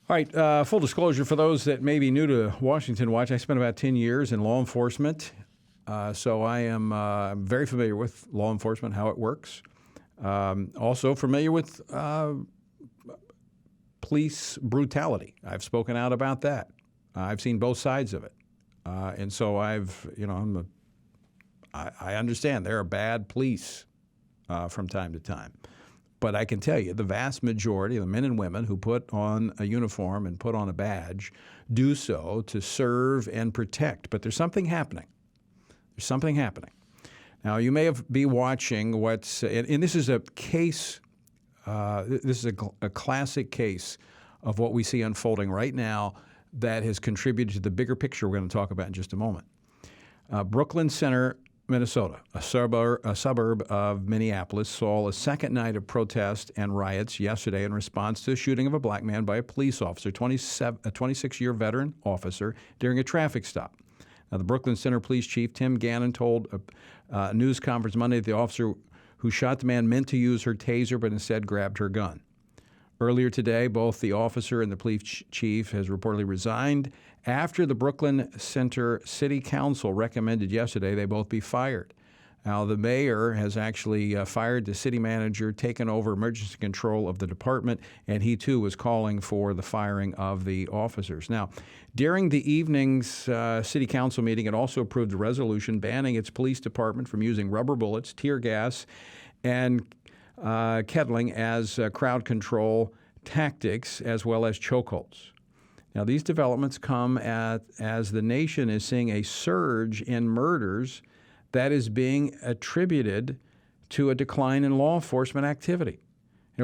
All right, full disclosure for those that may be new to Washington Watch, I spent about 10 years in law enforcement, so I am very familiar with law enforcement, how it works. Also familiar with police brutality. I've spoken out about that. I've seen both sides of it. And so I understand there are bad police from time to time. But I can tell you the vast majority of the men and women who put on a uniform and put on a badge do so to serve and protect. But there's something happening. There's something happening. Now, you may be watching and this is a case, this is a classic case of what we see unfolding right now that has contributed to the bigger picture we're going to talk about in just a moment. Brooklyn Center, Minnesota, a suburb of Minneapolis, saw a second night of protest and riots yesterday in response to the shooting of a black man by a police officer, a 26-year veteran officer, during a traffic stop. Now, the Brooklyn Center Police Chief, Tim Gannon, told a news conference Monday that the officer who shot the man meant to use her taser but instead grabbed her gun. Earlier today, both the officer and the police chief has reportedly resigned after the Brooklyn Center City Council recommended yesterday they both be fired. Now, the mayor has actually fired the city manager, taken over emergency control of the department, and he too was calling for the firing of the officers. Now, during the evening's city council meeting, it also approved a resolution banning its police department from using rubber bullets, tear gas, and kettling as crowd control tactics, as well as chokeholds. Now, these developments come as the nation is seeing a surge in murders that is being attributed to a decline in law enforcement activity.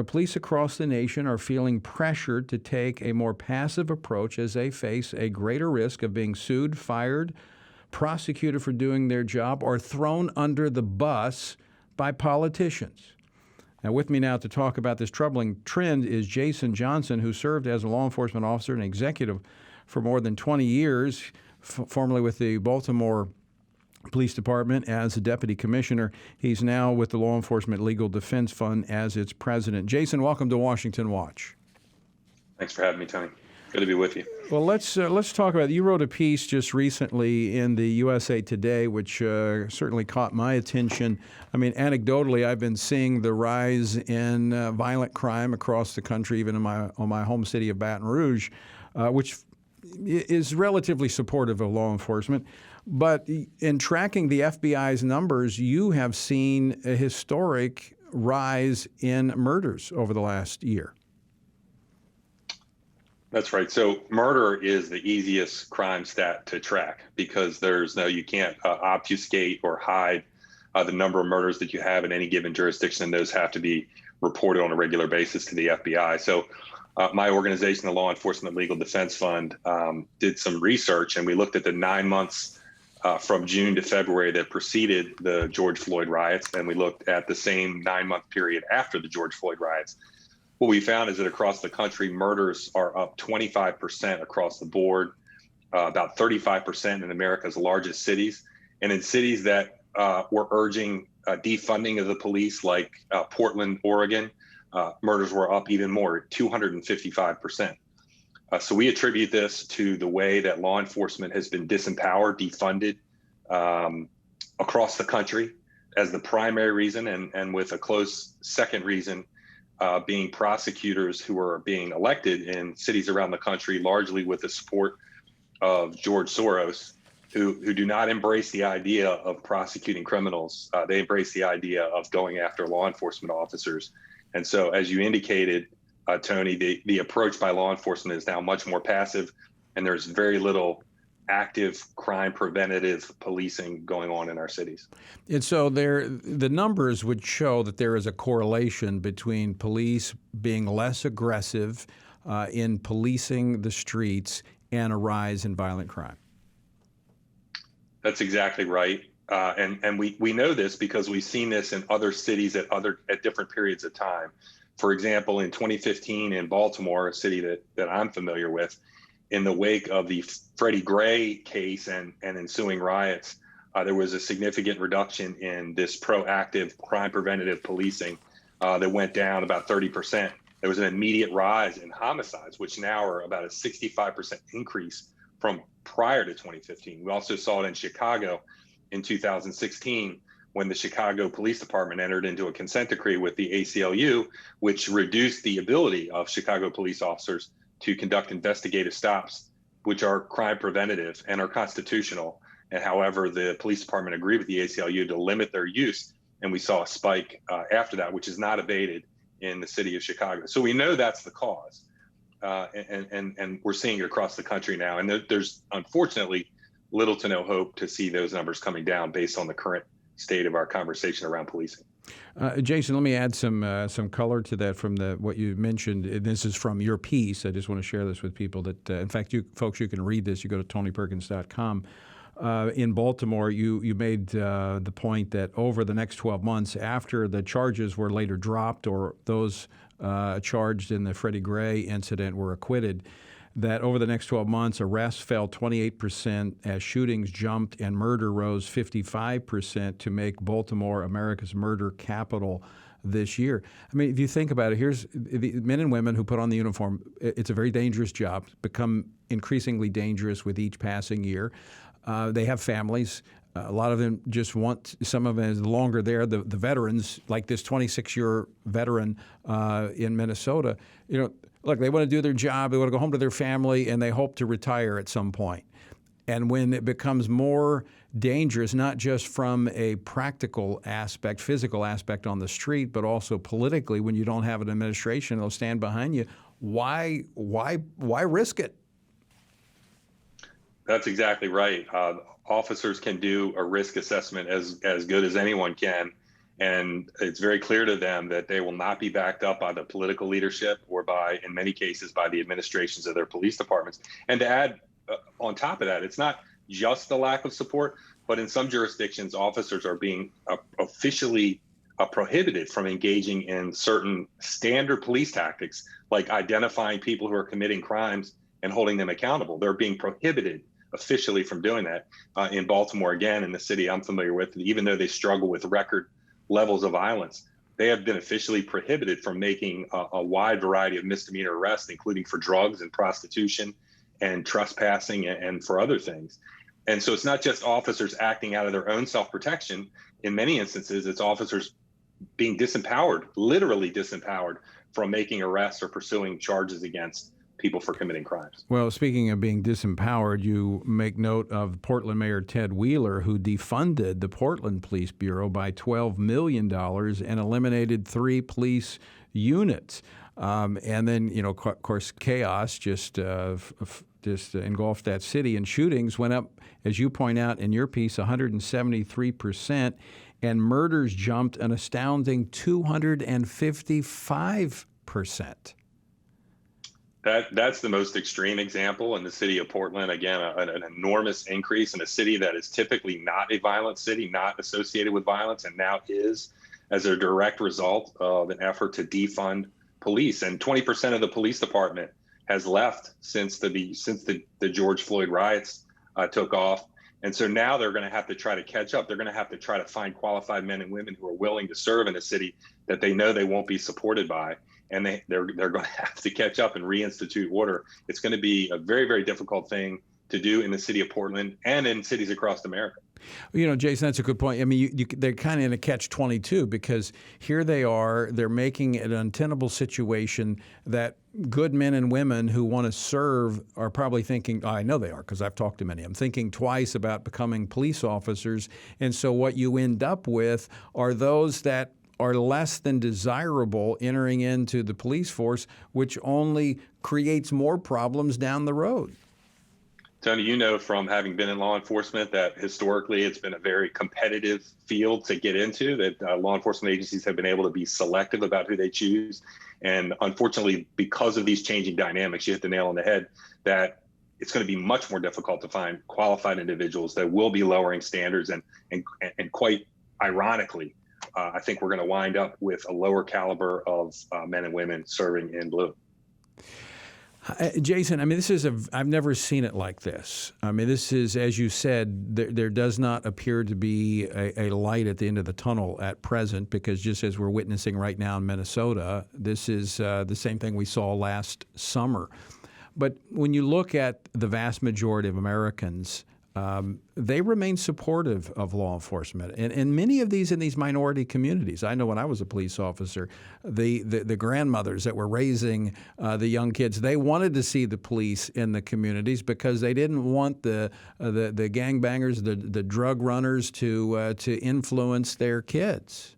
Police across the nation are feeling pressured to take a more passive approach as they face a greater risk of being sued, fired, prosecuted for doing their job, or thrown under the bus by politicians. Now, with me now to talk about this troubling trend is Jason Johnson, who served as a law enforcement officer and executive for more than 20 years, formerly with the Baltimore Police Department as a deputy commissioner. He's now with the Law Enforcement Legal Defense Fund as its president. Jason, welcome to Washington Watch. Thanks for having me, Tony. Good to be with you. Well, let's talk about it. You wrote a piece just recently in the USA Today, which certainly caught my attention. I mean, anecdotally, I've been seeing the rise in violent crime across the country, even in my home city of Baton Rouge, which is relatively supportive of law enforcement. But in tracking the FBI's numbers, you have seen a historic rise in murders over the last year. That's right. So murder is the easiest crime stat to track because you can't obfuscate or hide the number of murders that you have in any given jurisdiction, and those have to be reported on a regular basis to the FBI. So my organization, the Law Enforcement Legal Defense Fund, did some research, and we looked at the 9 months from June to February that preceded the George Floyd riots, and we looked at the same 9-month period after the George Floyd riots. What we found is that across the country, murders are up 25% across the board, about 35% in America's largest cities. And in cities that were urging defunding of the police, like Portland, Oregon, murders were up even more, 255%. So we attribute this to the way that law enforcement has been disempowered, defunded across the country as the primary reason, and with a close second reason being prosecutors who are being elected in cities around the country, largely with the support of George Soros, who do not embrace the idea of prosecuting criminals. They embrace the idea of going after law enforcement officers. And so, as you indicated, Tony, the approach by law enforcement is now much more passive, and there's very little active crime preventative policing going on in our cities. And so the numbers would show that there is a correlation between police being less aggressive in policing the streets and a rise in violent crime. That's exactly right. And we know this because we've seen this in other cities at different periods of time. For example, in 2015 in Baltimore, a city that I'm familiar with, in the wake of the Freddie Gray case and ensuing riots, there was a significant reduction in this proactive crime preventative policing that went down about 30% there was an immediate rise in homicides, which now are about a 65% increase from prior to 2015. We also saw it in Chicago in 2016 when the Chicago Police Department entered into a consent decree with the ACLU, which reduced the ability of Chicago police officers to conduct investigative stops, which are crime preventative and are constitutional. And however, the police department agreed with the ACLU to limit their use. And we saw a spike after that, which is not abated in the city of Chicago. So we know that's the cause. And we're seeing it across the country now. And there's unfortunately little to no hope to see those numbers coming down based on the current state of our conversation around policing. Jason, let me add some color to that from what you mentioned. This is from your piece. I just want to share this with people that, in fact, you folks, you can read this. You go to tonyperkins.com. In Baltimore, you made the point that over the next 12 months, after the charges were later dropped or those charged in the Freddie Gray incident were acquitted, that over the next 12 months, arrests fell 28% as shootings jumped and murder rose 55% to make Baltimore America's murder capital this year. I mean, if you think about it, here's the men and women who put on the uniform. It's a very dangerous job, become increasingly dangerous with each passing year. They have families. A lot of them just want, some of them is longer there. The veterans, like this 26-year veteran in Minnesota, look, they want to do their job, they want to go home to their family, and they hope to retire at some point. And when it becomes more dangerous, not just from a practical aspect, physical aspect on the street, but also politically, when you don't have an administration that'll stand behind you, why risk it? That's exactly right. Officers can do a risk assessment as good as anyone can. And it's very clear to them that they will not be backed up by the political leadership or by, in many cases, by the administrations of their police departments. And to add on top of that, it's not just the lack of support, but in some jurisdictions, officers are being officially prohibited from engaging in certain standard police tactics, like identifying people who are committing crimes and holding them accountable. They're being prohibited officially from doing that. In Baltimore, again, in the city I'm familiar with, even though they struggle with record levels of violence, they have been officially prohibited from making a wide variety of misdemeanor arrests, including for drugs and prostitution and trespassing and for other things. And so it's not just officers acting out of their own self-protection. In many instances, it's officers being disempowered, literally disempowered, from making arrests or pursuing charges against people for committing crimes. Well, speaking of being disempowered, you make note of Portland Mayor Ted Wheeler, who defunded the Portland Police Bureau by $12 million and eliminated 3 police units. And then, of course, chaos just engulfed that city, and shootings went up, as you point out in your piece, 173%, and murders jumped an astounding 255%. That's the most extreme example in the city of Portland. Again, an enormous increase in a city that is typically not a violent city, not associated with violence, and now is, as a direct result of an effort to defund police. And 20% of the police department has left since the George Floyd riots took off. And so now they're going to have to try to catch up. They're going to have to try to find qualified men and women who are willing to serve in a city that they know they won't be supported by. And they're going to have to catch up and reinstitute order. It's going to be a very, very difficult thing to do in the city of Portland and in cities across America. Jason, that's a good point. I mean, they're kind of in a catch-22 because here they are, they're making it an untenable situation that good men and women who want to serve are probably thinking, I know they are because I've talked to many of them, thinking twice about becoming police officers. And so what you end up with are those that are less than desirable entering into the police force, which only creates more problems down the road. Tony, you know from having been in law enforcement that historically it's been a very competitive field to get into, that law enforcement agencies have been able to be selective about who they choose. And unfortunately, because of these changing dynamics, you hit the nail on the head that it's going to be much more difficult to find qualified individuals that will be lowering standards. And quite ironically, I think we're going to wind up with a lower caliber of men and women serving in blue. Jason, I mean, I've never seen it like this. I mean, this is, as you said, there does not appear to be a light at the end of the tunnel at present, because just as we're witnessing right now in Minnesota, this is the same thing we saw last summer. But when you look at the vast majority of Americans, they remain supportive of law enforcement, and many of these in these minority communities. I know when I was a police officer, the grandmothers that were raising the young kids, they wanted to see the police in the communities because they didn't want the gangbangers, the drug runners to influence their kids.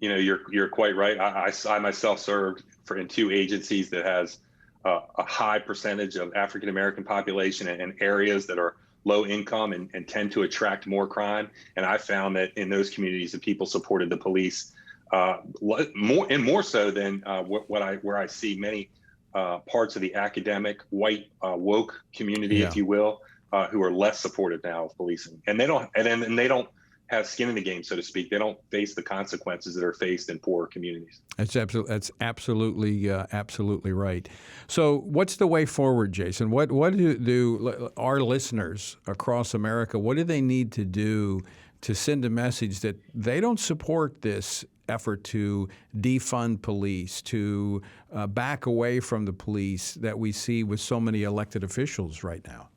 You know, you're quite right. I myself served in two agencies that has a high percentage of African American population and areas that are low income and tend to attract more crime. And I found that in those communities, the people supported the police more so than where I see many parts of the academic white woke community, if you will, who are less supportive now of policing, and they don't have skin in the game, so to speak. They don't face the consequences that are faced in poor communities. That's absolutely right. So, what's the way forward, Jason? What do our listeners across America? What do they need to do to send a message that they don't support this effort to defund police, to back away from the police that we see with so many elected officials right now?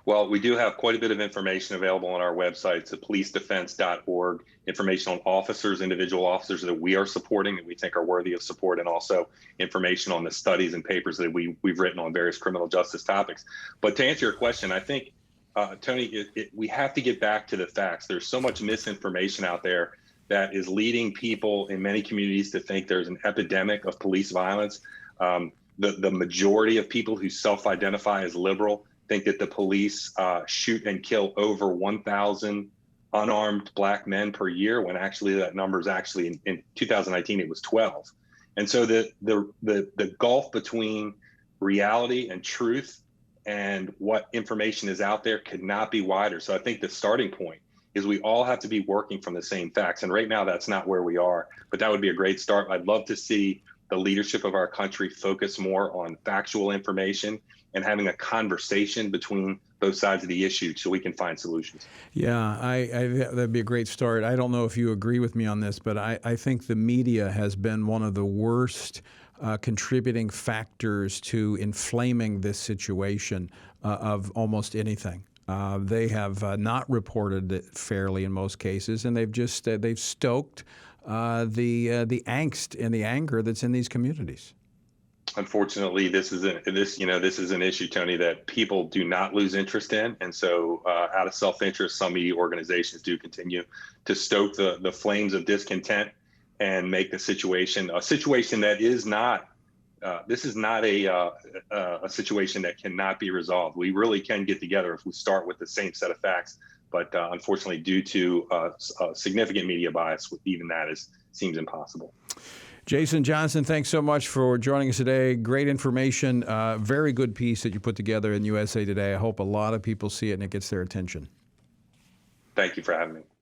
Well, we do have quite a bit of information available on our website. It's at policedefense.org, information on officers, individual officers that we are supporting that we think are worthy of support, and also information on the studies and papers that we've written on various criminal justice topics. But to answer your question, I think, Tony, we have to get back to the facts. There's so much misinformation out there that is leading people in many communities to think there's an epidemic of police violence. The majority of people who self-identify as liberal think that the police shoot and kill over 1,000 unarmed black men per year, when actually that number is actually in 2019 it was 12. And so the gulf between reality and truth and what information is out there could not be wider. So I think the starting point is we all have to be working from the same facts. And right now that's not where we are, but that would be a great start. I'd love to see the leadership of our country focus more on factual information and having a conversation between both sides of the issue so we can find solutions. Yeah, that'd be a great start. I don't know if you agree with me on this, but I think the media has been one of the worst contributing factors to inflaming this situation of almost anything. They have not reported it fairly in most cases, and they've stoked the angst and the anger that's in these communities. Unfortunately, this is an issue, Tony, that people do not lose interest in, and so out of self-interest, some media organizations do continue to stoke the flames of discontent and make the situation a situation that is not. This is not a situation that cannot be resolved. We really can get together if we start with the same set of facts, but unfortunately, due to significant media bias, even that seems impossible. Jason Johnson, thanks so much for joining us today. Great information. Very good piece that you put together in USA Today. I hope a lot of people see it and it gets their attention. Thank you for having me.